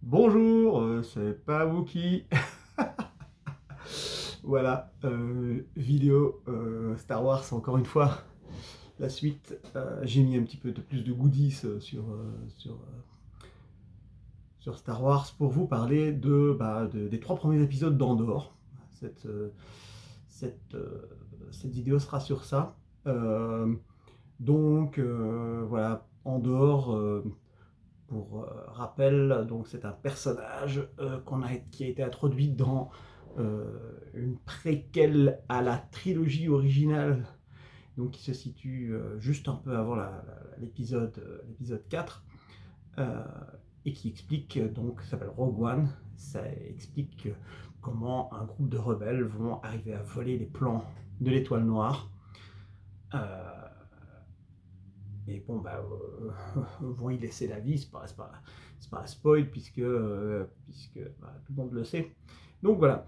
Bonjour, c'est pas Wookie. Voilà, vidéo Star Wars encore une fois. La suite, j'ai mis un petit peu de plus de goodies sur Star Wars pour vous parler des trois premiers épisodes d'Andorre. Cette, euh, cette, euh, cette vidéo sera sur ça. Euh, voilà, Andorre, pour rappel, donc c'est un personnage qui a été introduit dans une préquelle à la trilogie originale, donc qui se situe juste un peu avant l'épisode 4, euh, et qui explique, donc, ça s'appelle Rogue One. Ça explique comment un groupe de rebelles vont arriver à voler les plans de l'étoile noire. Euh, et bon, vont y laisser la vie, c'est pas un spoil puisque tout le monde le sait. Donc voilà.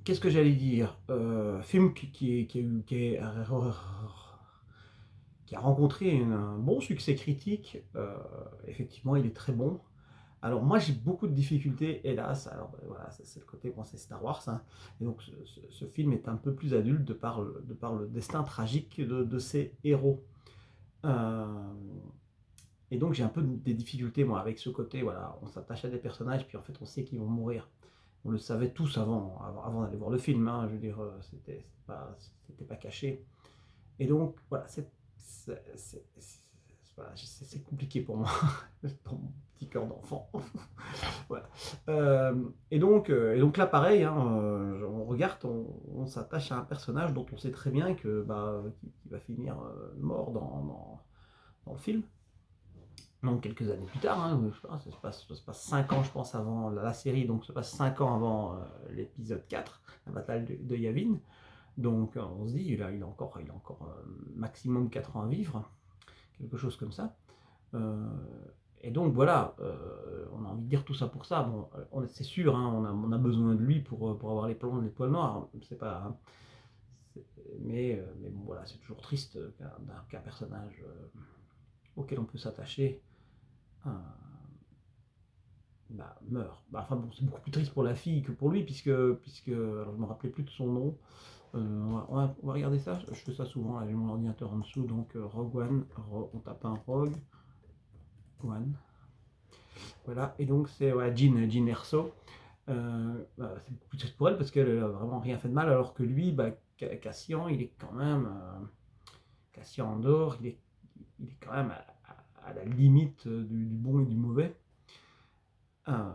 Qu'est-ce que j'allais dire? Film qui a rencontré un bon succès critique. Effectivement, il est très bon. Alors moi j'ai beaucoup de difficultés, hélas. Alors voilà, c'est le côté quand c'est Star Wars, hein. Et donc ce film est un peu plus adulte de par le destin tragique de ces héros. Euh, et donc j'ai un peu des difficultés moi avec ce côté, voilà, on s'attache à des personnages puis en fait on sait qu'ils vont mourir. On le savait tous avant d'aller voir le film, hein. Je veux dire, c'était pas caché. Et donc voilà, voilà, c'est compliqué pour moi, pour mon petit cœur d'enfant. Voilà. Et donc là, pareil, hein, on regarde, on s'attache à un personnage dont on sait très bien qui va finir mort dans le film. Donc quelques années plus tard, hein, je sais pas, ça se passe 5 ans, je pense, avant la série, donc ça se passe 5 ans avant l'épisode 4, la bataille de Yavin. Donc on se dit, il a encore maximum 4 ans à vivre, quelque chose comme ça. Euh, et donc voilà, on a envie de dire tout ça pour ça. Bon, c'est sûr, hein, on a besoin de lui pour avoir les plans de l'étoile noire. C'est pas, hein, mais bon, voilà, c'est toujours triste qu'un personnage auquel on peut s'attacher euh, meurt. Enfin bon, c'est beaucoup plus triste pour la fille que pour lui, puisque alors je me rappelais plus de son nom. On va regarder ça. Je fais ça souvent. Là, j'ai mon ordinateur en dessous, donc Rogue One. On tape un Rogue One. Voilà, et donc c'est ouais, Jean Erso. C'est beaucoup plus triste pour elle parce qu'elle n'a vraiment rien fait de mal, alors que lui, Cassian, il est quand même. Cassian Andor, il est quand même à la limite du bon et du mauvais. Euh,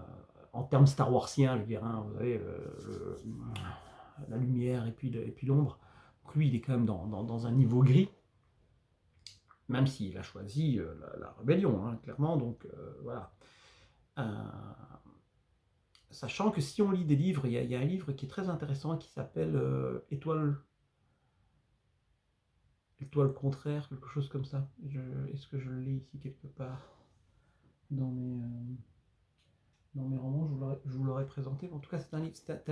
En termes Star Warsiens, je veux dire, hein, vous savez, la lumière et puis l'ombre. Donc lui, il est quand même dans un niveau gris, même s'il a choisi la rébellion, hein, clairement. Donc voilà. Euh, Sachant que si on lit des livres, il y a un livre qui est très intéressant qui s'appelle Étoile contraire, quelque chose comme ça. Est-ce que je le lis ici quelque part dans dans mes romans? Je vous l'aurais présenté. En tout cas, c'est un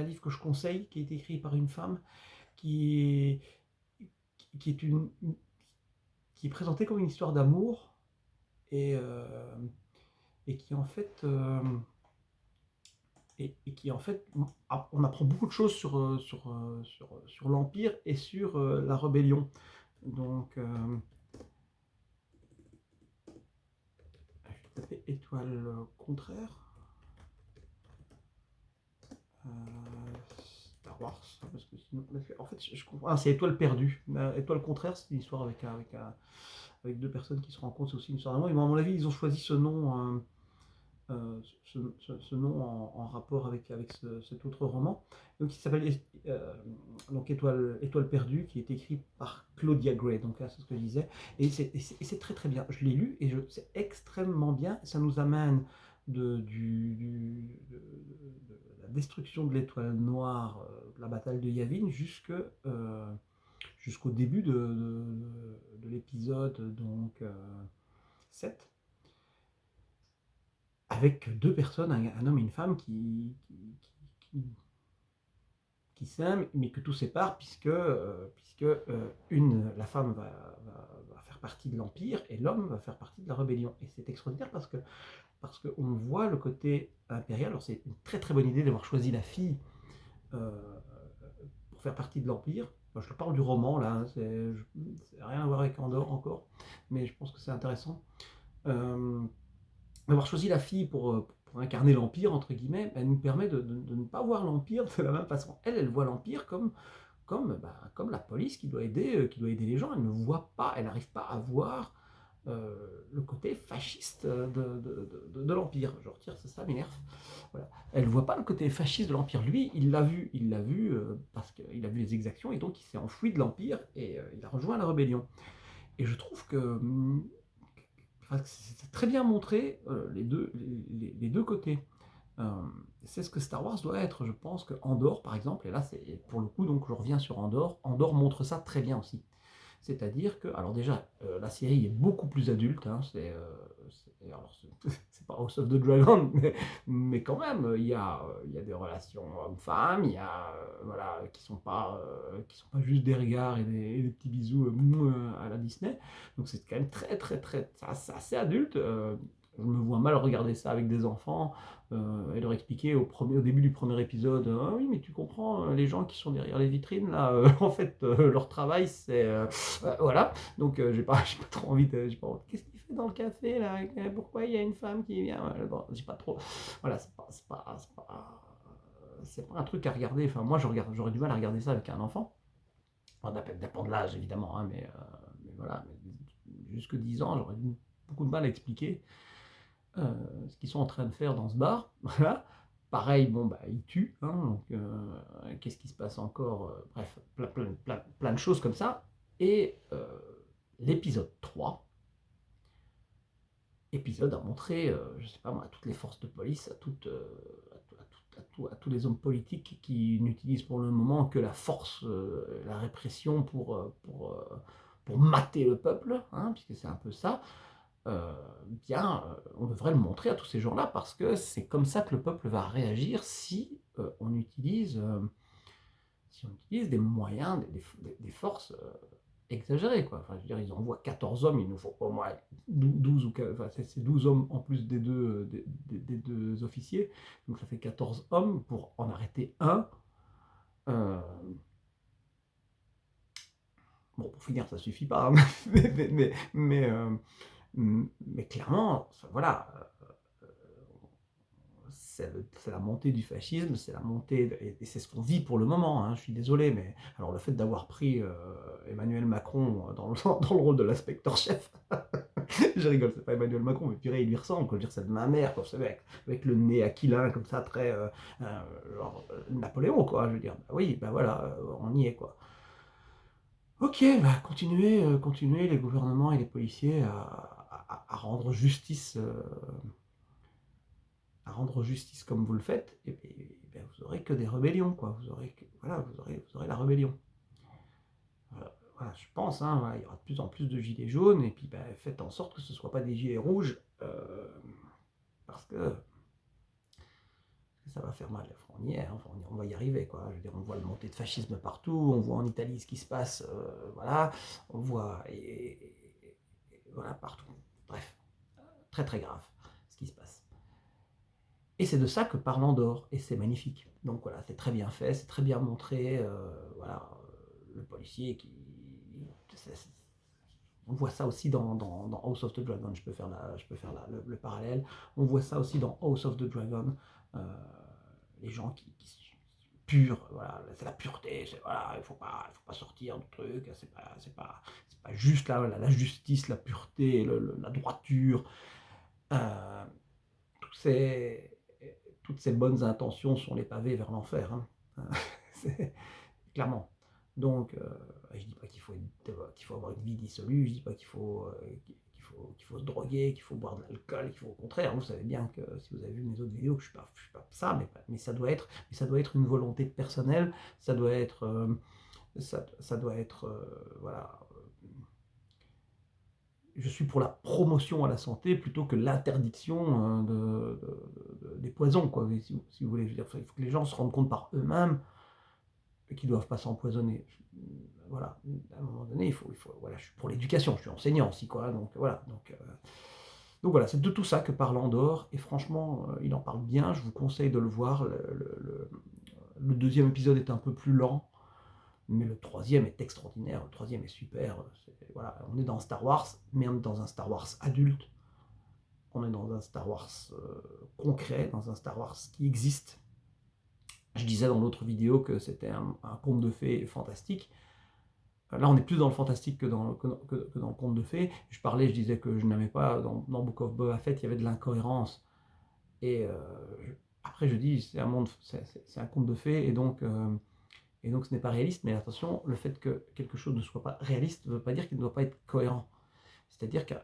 livre que je conseille, qui est écrit par une femme qui est, qui est, qui est présentée comme une histoire d'amour et, et qui en fait. Et qui en fait, on apprend beaucoup de choses sur l'Empire et sur la rébellion. Donc, je vais taper étoile contraire. Euh, Star Wars, parce que sinon, en fait, je comprends. Ah, c'est étoile perdue. Étoile contraire, c'est une histoire avec deux personnes qui se rencontrent, c'est aussi une histoire d'amour. Et à mon avis, ils ont choisi ce nom. Ce nom en rapport avec cet autre roman, donc, qui s'appelle donc Étoile perdue, qui est écrit par Claudia Gray. Donc là, c'est ce que je disais. Et c'est très très bien. Je l'ai lu et c'est extrêmement bien. Ça nous amène de la destruction de l'étoile noire, de la bataille de Yavin, jusqu'au début de l'épisode donc 7, avec deux personnes, un homme et une femme qui, qui s'aiment, mais que tout sépare, la femme va faire partie de l'Empire et l'homme va faire partie de la rébellion. Et c'est extraordinaire parce que parce qu'on voit le côté impérial. Alors c'est une très très bonne idée d'avoir choisi la fille euh, pour faire partie de l'Empire. Moi, je parle du roman là, hein, c'est rien à voir avec Andorre encore, mais je pense que c'est intéressant. Euh, D'avoir choisi la fille pour incarner l'Empire, entre guillemets, elle nous permet de ne pas voir l'Empire de la même façon. Elle voit l'Empire comme la police qui doit aider les gens. Elle ne voit pas, elle n'arrive pas à voir le côté fasciste de l'Empire. Je retire ça, ça m'énerve. Voilà. Elle ne voit pas le côté fasciste de l'Empire. Lui, il l'a vu parce qu'il a vu les exactions et donc il s'est enfoui de l'Empire et il a rejoint la rébellion. Et je trouve que c'est très bien montré les deux côtés. Euh, c'est ce que Star Wars doit être. Je pense que Andorre, par exemple, et là c'est pour le coup, donc je reviens sur Andorre, Andorre montre ça très bien aussi. C'est-à-dire que, alors déjà, la série est beaucoup plus adulte, hein, c'est pas House of the Dragon, mais quand même, il y a des relations hommes-femmes, il y a, voilà, qui sont pas juste des regards et des petits bisous à la Disney. Donc c'est quand même très, très, très, c'est assez adulte. Je me vois mal regarder ça avec des enfants et leur expliquer au début du premier épisode, ah oui, mais tu comprends, les gens qui sont derrière les vitrines, là, en fait, leur travail, c'est voilà, donc j'ai pas trop envie de. Qu'est-ce qu'il fait dans le café là? Pourquoi il y a une femme qui vient? Bon, j'ai pas trop. Voilà, c'est pas un truc à regarder. Enfin, moi, j'aurais du mal à regarder ça avec un enfant. Enfin, ça dépend de l'âge, évidemment, hein, mais voilà, jusque 10 ans, j'aurais beaucoup de mal à expliquer ce qu'ils sont en train de faire dans ce bar. Voilà. Pareil, bon, bah, ils tuent, hein, donc qu'est-ce qui se passe encore? Bref, plein de choses comme ça. Et l'épisode 3 épisode a montré, je sais pas moi, à toutes les forces de police, à tous les hommes politiques qui n'utilisent pour le moment que la force, la répression pour mater le peuple, hein, puisque c'est un peu ça. On devrait le montrer à tous ces gens-là parce que c'est comme ça que le peuple va réagir si si on utilise des moyens, des forces exagérées, quoi. Enfin, je veux dire, ils envoient 14 hommes, il nous faut au moins 12 enfin, c'est 12 hommes en plus des deux officiers, donc ça fait 14 hommes pour en arrêter un. Euh, bon, pour finir, ça suffit pas, hein, mais clairement, voilà, c'est la montée du fascisme, c'est la montée, et c'est ce qu'on vit pour le moment, hein, je suis désolé, mais alors le fait d'avoir pris Emmanuel Macron dans le rôle de l'inspecteur-chef, je rigole, c'est pas Emmanuel Macron, mais purée, il lui ressemble, quoi, je veux dire, c'est de ma mère, quoi, avec le nez aquilin, comme ça, très genre, Napoléon, quoi, je veux dire, bah oui, bah voilà, on y est, quoi. Ok, bah continuez les gouvernements et les policiers à rendre justice comme vous le faites, et bien, vous aurez que des rébellions, quoi. Voilà, vous aurez la rébellion. Voilà, je pense, hein, voilà, il y aura de plus en plus de gilets jaunes, et puis ben, faites en sorte que ce ne soit pas des gilets rouges, parce que ça va faire mal. Enfin, on y est, hein, on va y arriver, quoi. Je veux dire, on voit la montée de fascisme partout, on voit en Italie ce qui se passe, voilà, on voit, voilà, partout. Bref, très très grave ce qui se passe. Et c'est de ça que parle Andorre, et c'est magnifique. Donc voilà, c'est très bien fait, c'est très bien montré. Voilà, le policier qui. On voit ça aussi dans House of the Dragon. Je peux faire le parallèle. On voit ça aussi dans House of the Dragon. Euh, les gens qui purs, voilà, c'est la pureté. Voilà, il faut pas sortir du truc. C'est pas juste la justice, la pureté, la droiture. Euh, tous ces, toutes ces bonnes intentions sont les pavés vers l'enfer, hein. Clairement. Donc, je dis pas qu'il faut avoir une vie dissolue, je dis pas qu'il faut se droguer, qu'il faut boire de l'alcool, qu'il faut au contraire. Vous savez bien que si vous avez vu mes autres vidéos, que je suis pas ça, mais ça doit être une volonté personnelle, ça doit être, ça doit être, voilà. Je suis pour la promotion à la santé plutôt que l'interdiction des poisons, quoi. Si vous voulez, je veux dire, il faut que les gens se rendent compte par eux-mêmes qu'ils ne doivent pas s'empoisonner. Voilà, à un moment donné, voilà, je suis pour l'éducation, je suis enseignant aussi, quoi. Donc voilà, Donc voilà, c'est de tout ça que parle Andor, et franchement, il en parle bien, je vous conseille de le voir. Le deuxième épisode est un peu plus lent, mais le troisième est extraordinaire, le troisième est super. Voilà, on est dans Star Wars, mais on est dans un Star Wars adulte, on est dans un Star Wars concret, dans un Star Wars qui existe. Je disais dans l'autre vidéo que c'était un conte de fées fantastique. Là, on est plus dans le fantastique que dans le conte de fées. Je disais que je n'aimais pas, dans Book of Boba Fett, il y avait de l'incohérence. Et après, je dis, c'est un conte de fées, et donc ce n'est pas réaliste. Mais attention, le fait que quelque chose ne soit pas réaliste ne veut pas dire qu'il ne doit pas être cohérent. C'est-à-dire qu'un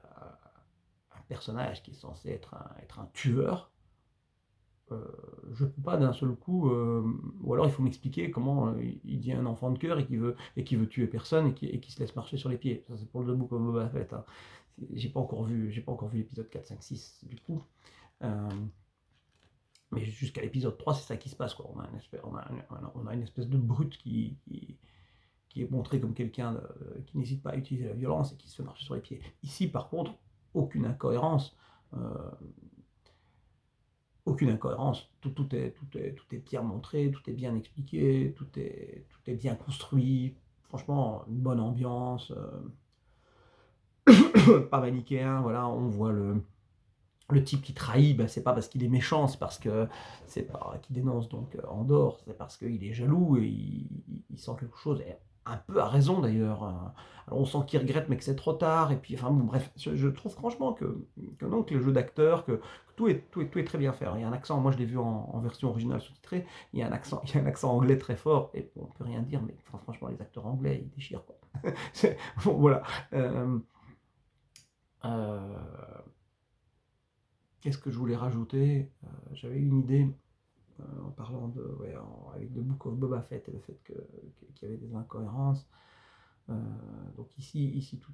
personnage qui est censé être un tueur, je ne peux pas d'un seul coup, ou alors il faut m'expliquer comment il dit un enfant de cœur et qui veut tuer personne et qui se laisse marcher sur les pieds. Ça, c'est pour le Book of Boba Fett. Hein. J'ai pas encore vu l'épisode 4, 5, 6 du coup. Mais jusqu'à l'épisode 3, c'est ça qui se passe, quoi. On a une espèce de brute qui est montré comme quelqu'un qui n'hésite pas à utiliser la violence et qui se fait marcher sur les pieds. Ici, par contre, aucune incohérence. Aucune incohérence. Tout est bien montré, tout est bien expliqué, tout est bien construit. Franchement, une bonne ambiance. Pas manichéen, voilà, on voit le type qui trahit, ben, c'est pas parce qu'il est méchant, c'est parce que c'est pas qui dénonce donc Andor, c'est parce qu'il est jaloux et il sent quelque chose, et un peu à raison d'ailleurs. Alors on sent qu'il regrette, mais que c'est trop tard. Et puis, enfin bon, bref, je trouve franchement que donc le jeu d'acteur, que tout est très bien fait. Alors, il y a un accent, moi je l'ai vu en version originale sous-titrée, il y a un accent anglais très fort, et bon, on peut rien dire, mais enfin, franchement, les acteurs anglais, ils déchirent, quoi. Bon, voilà. Euh, Qu'est-ce que je voulais rajouter? J'avais une idée en parlant avec le Book of Boba Fett et le fait qu'il y avait des incohérences. Donc ici tout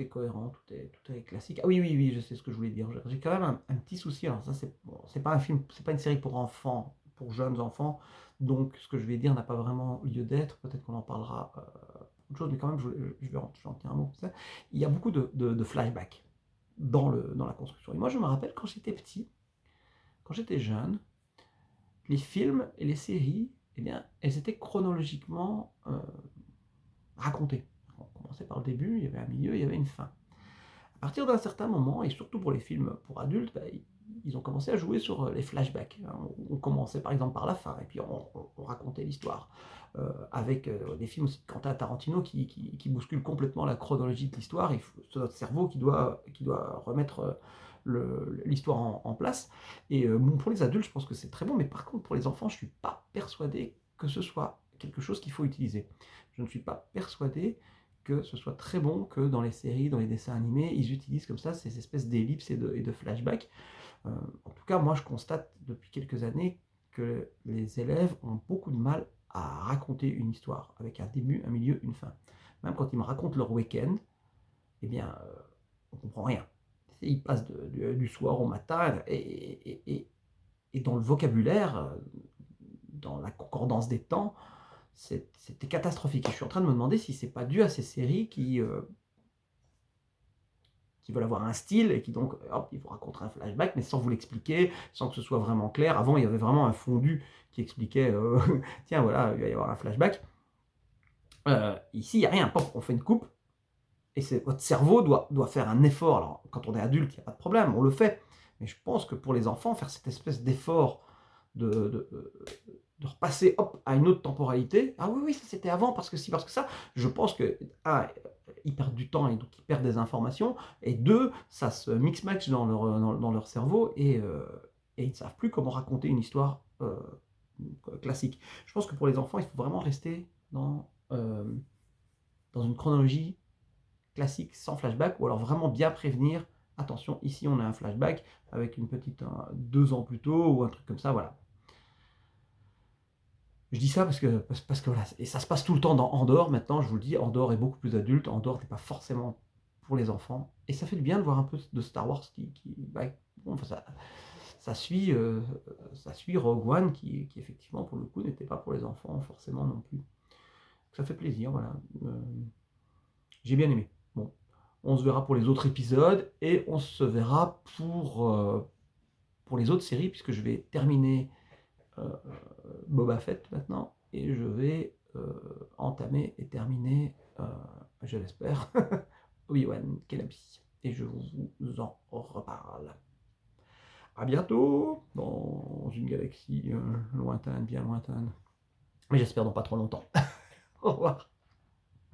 est cohérent, tout est classique. Ah oui, je sais ce que je voulais dire. J'ai quand même un petit souci. Alors ça, c'est pas un film, c'est pas une série pour enfants, pour jeunes enfants. Donc ce que je vais dire n'a pas vraiment lieu d'être. Peut-être qu'on en parlera autre chose, mais quand même, je vais en dire un mot. Ça. Il y a beaucoup de flashbacks dans la construction. Et moi, je me rappelle quand j'étais petit, quand j'étais jeune, les films et les séries, eh bien, elles étaient chronologiquement racontées. On commençait par le début, il y avait un milieu, il y avait une fin. À partir d'un certain moment, et surtout pour les films pour adultes, ils ont commencé à jouer sur les flashbacks. On commençait par exemple par la fin, et puis on racontait l'histoire. Avec des films aussi de Quentin Tarantino qui bousculent complètement la chronologie de l'histoire. C'est notre cerveau qui doit remettre l'histoire en place. Et bon, pour les adultes, je pense que c'est très bon, mais par contre, pour les enfants, je ne suis pas persuadé que ce soit quelque chose qu'il faut utiliser. Je ne suis pas persuadé que ce soit très bon que dans les séries, dans les dessins animés, ils utilisent comme ça ces espèces d'ellipses et de flashbacks. En tout cas, moi, je constate depuis quelques années que les élèves ont beaucoup de mal à raconter une histoire avec un début, un milieu, une fin. Même quand ils me racontent leur week-end, eh bien, on ne comprend rien. Ils passent du soir au matin, et dans le vocabulaire, dans la concordance des temps, c'était catastrophique. Et je suis en train de me demander si c'est pas dû à ces séries qui veulent avoir un style et qui donc, hop, ils vous racontent un flashback, mais sans vous l'expliquer, sans que ce soit vraiment clair. Avant, il y avait vraiment un fondu qui expliquait, tiens, voilà, il va y avoir un flashback. Ici, il n'y a rien. Pop, on fait une coupe, et votre cerveau doit faire un effort. Alors, quand on est adulte, il n'y a pas de problème, on le fait. Mais je pense que pour les enfants, faire cette espèce d'effort de repasser hop, à une autre temporalité. Ah oui, ça c'était avant, parce que si, parce que ça, je pense que, ils perdent du temps et donc ils perdent des informations, et deux, ça se mix-match dans leur cerveau, et ils ne savent plus comment raconter une histoire classique. Je pense que pour les enfants, il faut vraiment rester dans une chronologie classique sans flashback, ou alors vraiment bien prévenir, attention, ici on a un flashback avec une petite 2 ans plus tôt, ou un truc comme ça, voilà. Je dis ça parce que voilà, et ça se passe tout le temps dans Andor maintenant, je vous le dis, Andor est beaucoup plus adulte, Andor n'est pas forcément pour les enfants, et ça fait du bien de voir un peu de Star Wars bon, enfin, ça suit Rogue One qui effectivement pour le coup n'était pas pour les enfants forcément non plus. Ça fait plaisir, voilà. J'ai bien aimé. Bon, On se verra pour les autres épisodes et on se verra pour les autres séries, puisque je vais terminer Boba Fett maintenant et je vais entamer et terminer, je l'espère, Obi-Wan Kenobi. Et je vous en reparle. À bientôt dans une galaxie lointaine, bien lointaine. Mais j'espère dans pas trop longtemps. Au revoir.